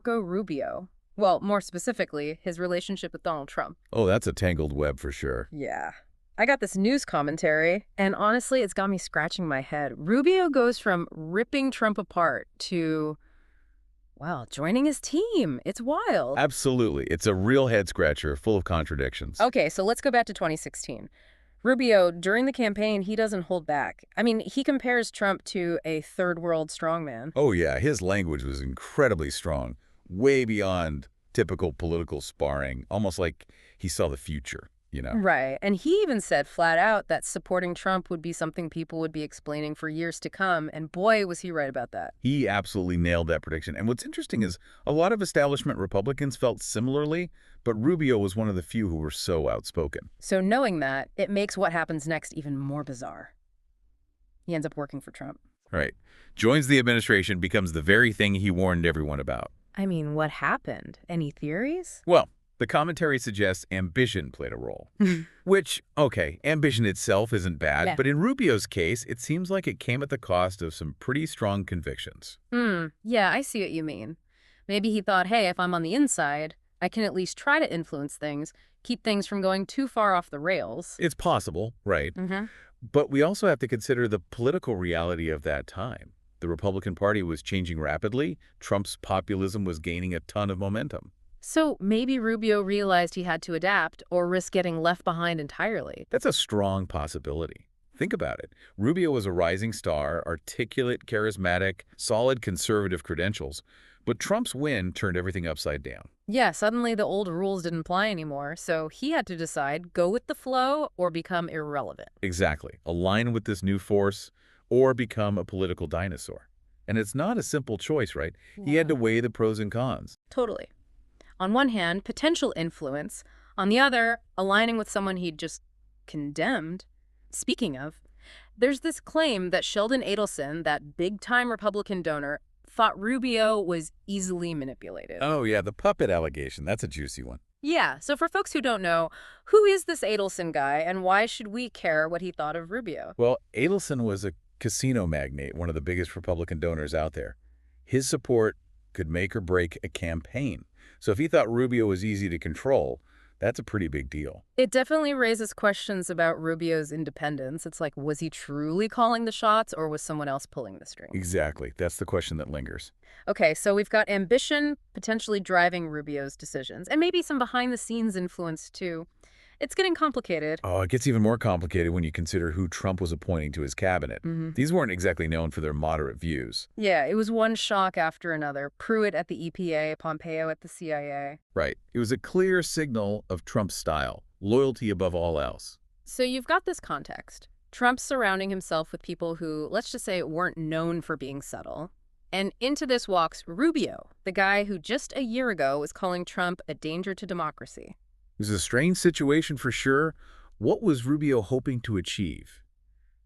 Go Rubio. Well, more specifically, his relationship with Donald Trump. Oh, that's a tangled web for sure. Yeah. I got this news commentary, and honestly, it's got me scratching my head. Rubio goes from ripping Trump apart to, well, joining his team. It's wild. Absolutely. It's a real head-scratcher full of contradictions. Okay, so let's go back to 2016. Rubio, during the campaign, he doesn't hold back. I mean, he compares Trump to a third world strongman. Oh, yeah, his language was incredibly strong, way beyond typical political sparring, almost like he saw the future. Right. And he even said flat out that supporting Trump would be something people would be explaining for years to come. And boy, was he right about that. He absolutely nailed that prediction. And what's interesting is a lot of establishment Republicans felt similarly, but Rubio was one of the few who were so outspoken. So knowing that, it makes what happens next even more bizarre. He ends up working for Trump. Right. Joins the administration, becomes the very thing he warned everyone about. I mean, what happened? Any theories? Well, the commentary suggests ambition played a role. Which, okay, ambition itself isn't bad, Yeah. but in Rubio's case, it seems like it came at the cost of some pretty strong convictions. Yeah, I see what you mean. Maybe he thought, hey, if I'm on the inside, I can at least try to influence things, keep things from going too far off the rails. It's possible, right? But we also have to consider the political reality of that time. The Republican Party was changing rapidly. Trump's populism was gaining a ton of momentum. So maybe Rubio realized he had to adapt or risk getting left behind entirely. That's a strong possibility. Think about it. Rubio was a rising star, articulate, charismatic, solid conservative credentials. But Trump's win turned everything upside down. Yeah, suddenly the old rules didn't apply anymore, so he had to decide, go with the flow or become irrelevant. Exactly. Align with this new force or become a political dinosaur. And it's not a simple choice, right? He had to weigh the pros and cons. Totally. On one hand, potential influence. On the other, aligning with someone he'd just condemned. Speaking of, there's this claim that Sheldon Adelson, that big-time Republican donor, thought Rubio was easily manipulated. Oh, yeah, the puppet allegation. That's a juicy one. Yeah, so for folks who don't know, who is this Adelson guy and why should we care what he thought of Rubio? Well, Adelson was a casino magnate, one of the biggest Republican donors out there. His support could make or break a campaign. So if he thought Rubio was easy to control, that's a pretty big deal. It definitely raises questions about Rubio's independence. It's like, was he truly calling the shots or was someone else pulling the strings? Exactly. That's the question that lingers. Okay, so we've got ambition potentially driving Rubio's decisions, and maybe some behind-the-scenes influence, too. It's getting complicated. Oh, it gets even more complicated when you consider who Trump was appointing to his cabinet. These weren't exactly known for their moderate views. Yeah, it was one shock after another. Pruitt at the EPA, Pompeo at the CIA. Right. It was a clear signal of Trump's style, loyalty above all else. So you've got this context. Trump's surrounding himself with people who, let's just say, weren't known for being subtle. And into this walks Rubio, the guy who just a year ago was calling Trump a danger to democracy. It was a strange situation for sure. What was Rubio hoping to achieve?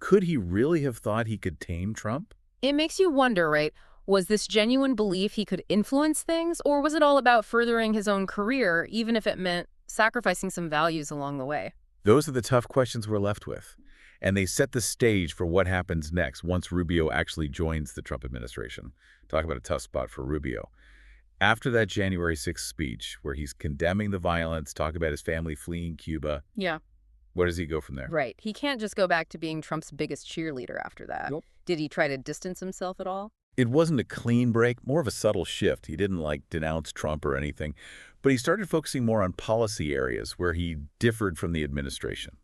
Could he really have thought he could tame Trump? It makes you wonder, right? Was this genuine belief he could influence things, or was it all about furthering his own career, even if it meant sacrificing some values along the way? Those are the tough questions we're left with. And they set the stage for what happens next once Rubio actually joins the Trump administration. Talk about a tough spot for Rubio. After that January 6th speech, where he's condemning the violence, talking about his family fleeing Cuba, Yeah. where does he go from there? Right. He can't just go back to being Trump's biggest cheerleader after that. Nope. Did he try to distance himself at all? It wasn't a clean break, more of a subtle shift. He didn't, denounce Trump or anything, but he started focusing more on policy areas where he differed from the administration,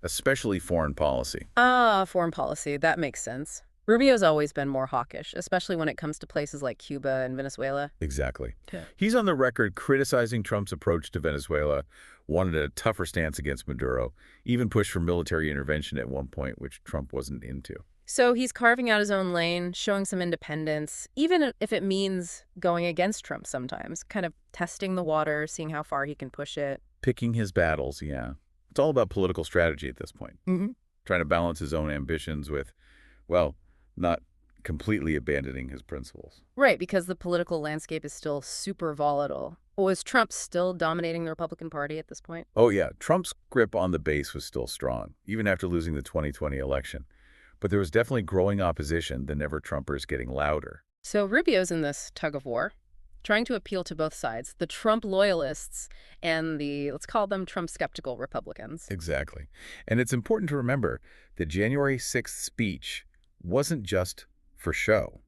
especially foreign policy. Foreign policy. That makes sense. Rubio's always been more hawkish, especially when it comes to places like Cuba and Venezuela. Exactly. Yeah. He's on the record criticizing Trump's approach to Venezuela, wanted a tougher stance against Maduro, even pushed for military intervention at one point, which Trump wasn't into. So he's carving out his own lane, showing some independence, even if it means going against Trump sometimes, kind of testing the water, seeing how far he can push it. Picking his battles, yeah. It's all about political strategy at this point. Trying to balance his own ambitions with, well, not completely abandoning his principles. Right, because the political landscape is still super volatile. Was Trump still dominating the Republican Party at this point? Oh, yeah. Trump's grip on the base was still strong, even after losing the 2020 election. But there was definitely growing opposition, the never-Trumpers getting louder. So Rubio's in this tug of war. trying to appeal to both sides, the Trump loyalists and the, let's call them Trump skeptical Republicans. Exactly. And it's important to remember that January 6th speech wasn't just for show.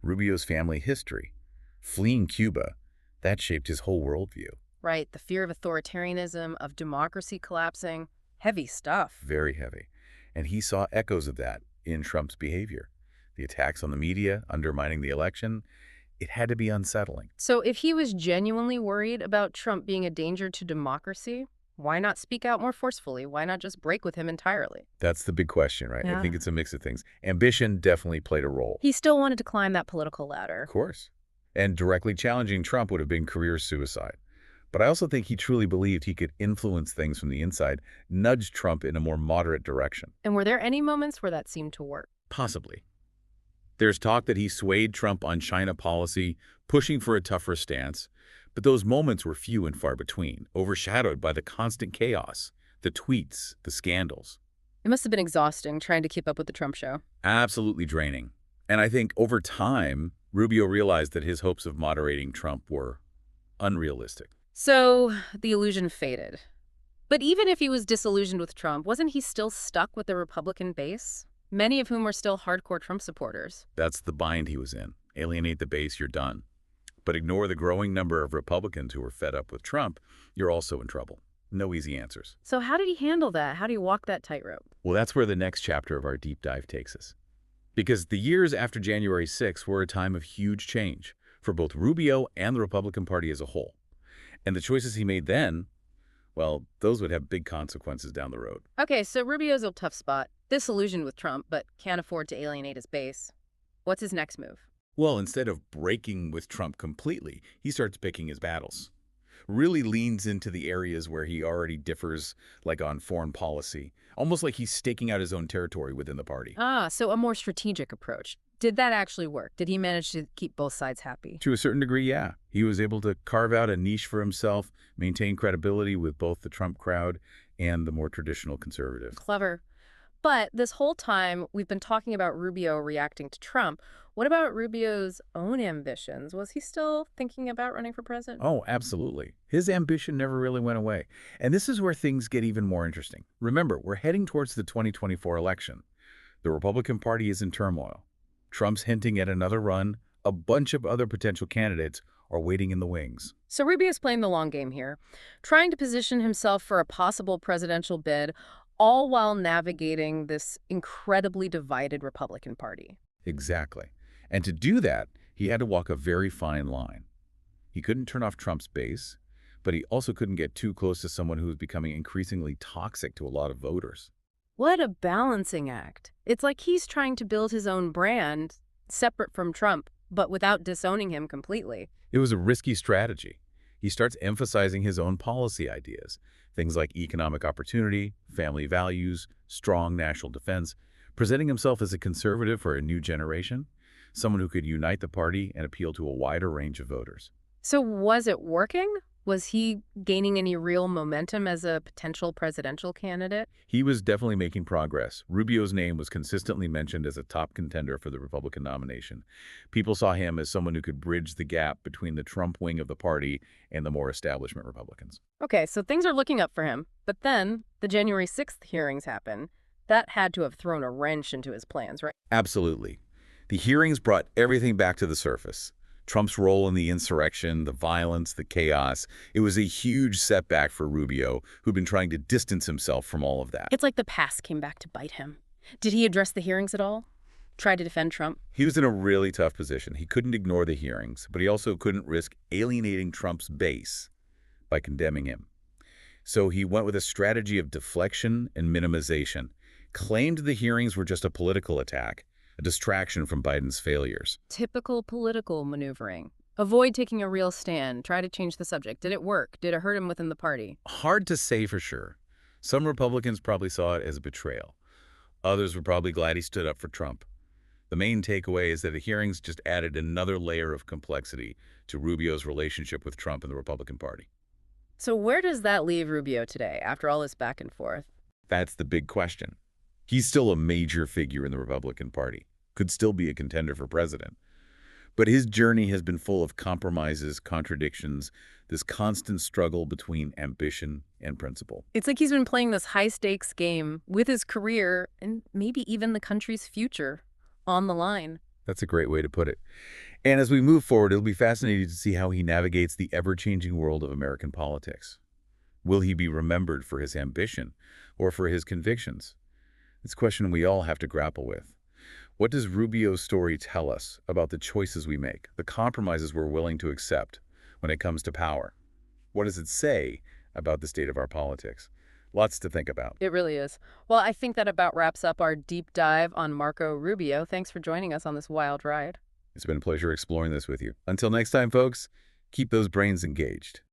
Rubio's family history, fleeing Cuba, that shaped his whole worldview. Right, the fear of authoritarianism, of democracy collapsing, heavy stuff. Very heavy. And he saw echoes of that in Trump's behavior. The attacks on the media, undermining the election, it had to be unsettling. So if he was genuinely worried about Trump being a danger to democracy, why not speak out more forcefully? Why not just break with him entirely? That's the big question, right? I Yeah. think it's a mix of things. Ambition definitely played a role. He still wanted to climb that political ladder. Of course. And directly challenging Trump would have been career suicide. But I also think he truly believed he could influence things from the inside, nudge Trump in a more moderate direction. And were there any moments where that seemed to work? Possibly. There's talk that he swayed Trump on China policy, pushing for a tougher stance, but those moments were few and far between, overshadowed by the constant chaos, the tweets, the scandals. It must have been exhausting trying to keep up with the Trump show. Absolutely draining. And I think over time, Rubio realized that his hopes of moderating Trump were unrealistic. So the illusion faded. But even if he was disillusioned with Trump, wasn't he still stuck with the Republican base? Many of whom were still hardcore Trump supporters. That's the bind he was in. Alienate the base, you're done. But ignore the growing number of Republicans who were fed up with Trump, you're also in trouble. No easy answers. So how did he handle that? How do you walk that tightrope? Well, that's where the next chapter of our deep dive takes us. Because the years after January 6th were a time of huge change for both Rubio and the Republican Party as a whole. And the choices he made then, well, those would have big consequences down the road. Okay, so Rubio's a tough spot. Disillusioned with Trump, but can't afford to alienate his base. What's his next move? Well, instead of breaking with Trump completely, he starts picking his battles. Really leans into the areas where he already differs, like on foreign policy, almost like he's staking out his own territory within the party. Ah, so a more strategic approach. Did that actually work? Did he manage to keep both sides happy? To a certain degree, yeah. He was able to carve out a niche for himself, maintain credibility with both the Trump crowd and the more traditional conservatives. Clever. But this whole time, we've been talking about Rubio reacting to Trump. What about Rubio's own ambitions? Was he still thinking about running for president? Oh, absolutely. His ambition never really went away. And this is where things get even more interesting. Remember, we're heading towards the 2024 election. The Republican Party is in turmoil. Trump's hinting at another run. A bunch of other potential candidates are waiting in the wings. So Rubio's playing the long game here, trying to position himself for a possible presidential bid, all while navigating this incredibly divided Republican Party. Exactly. And to do that, he had to walk a very fine line. He couldn't turn off Trump's base, but he also couldn't get too close to someone who was becoming increasingly toxic to a lot of voters. What a balancing act. It's like he's trying to build his own brand, separate from Trump, but without disowning him completely. It was a risky strategy. He starts emphasizing his own policy ideas, things like economic opportunity, family values, strong national defense, presenting himself as a conservative for a new generation, someone who could unite the party and appeal to a wider range of voters. So was it working? Was he gaining any real momentum as a potential presidential candidate? He was definitely making progress. Rubio's name was consistently mentioned as a top contender for the Republican nomination. People saw him as someone who could bridge the gap between the Trump wing of the party and the more establishment Republicans. Okay, so things are looking up for him. But then the January 6th hearings happen. That had to have thrown a wrench into his plans, right? Absolutely. The hearings brought everything back to the surface. Trump's role in the insurrection, the violence, the chaos. It was a huge setback for Rubio, who'd been trying to distance himself from all of that. It's like the past came back to bite him. Did he address the hearings at all? Try to defend Trump? He was in a really tough position. He couldn't ignore the hearings, but he also couldn't risk alienating Trump's base by condemning him. So he went with a strategy of deflection and minimization, claimed the hearings were just a political attack, a distraction from Biden's failures. Typical political maneuvering. Avoid taking a real stand. Try to change the subject. Did it work? Did it hurt him within the party? Hard to say for sure. Some Republicans probably saw it as a betrayal. Others were probably glad he stood up for Trump. The main takeaway is that the hearings just added another layer of complexity to Rubio's relationship with Trump and the Republican Party. So where does that leave Rubio today, after all this back and forth? That's the big question. He's still a major figure in the Republican Party, could still be a contender for president. But his journey has been full of compromises, contradictions, this constant struggle between ambition and principle. It's like he's been playing this high-stakes game with his career and maybe even the country's future on the line. That's a great way to put it. And as we move forward, it'll be fascinating to see how he navigates the ever-changing world of American politics. Will he be remembered for his ambition or for his convictions? It's a question we all have to grapple with. What does Rubio's story tell us about the choices we make, the compromises we're willing to accept when it comes to power? What does it say about the state of our politics? Lots to think about. It really is. Well, I think that about wraps up our deep dive on Marco Rubio. Thanks for joining us on this wild ride. It's been a pleasure exploring this with you. Until next time, folks, keep those brains engaged.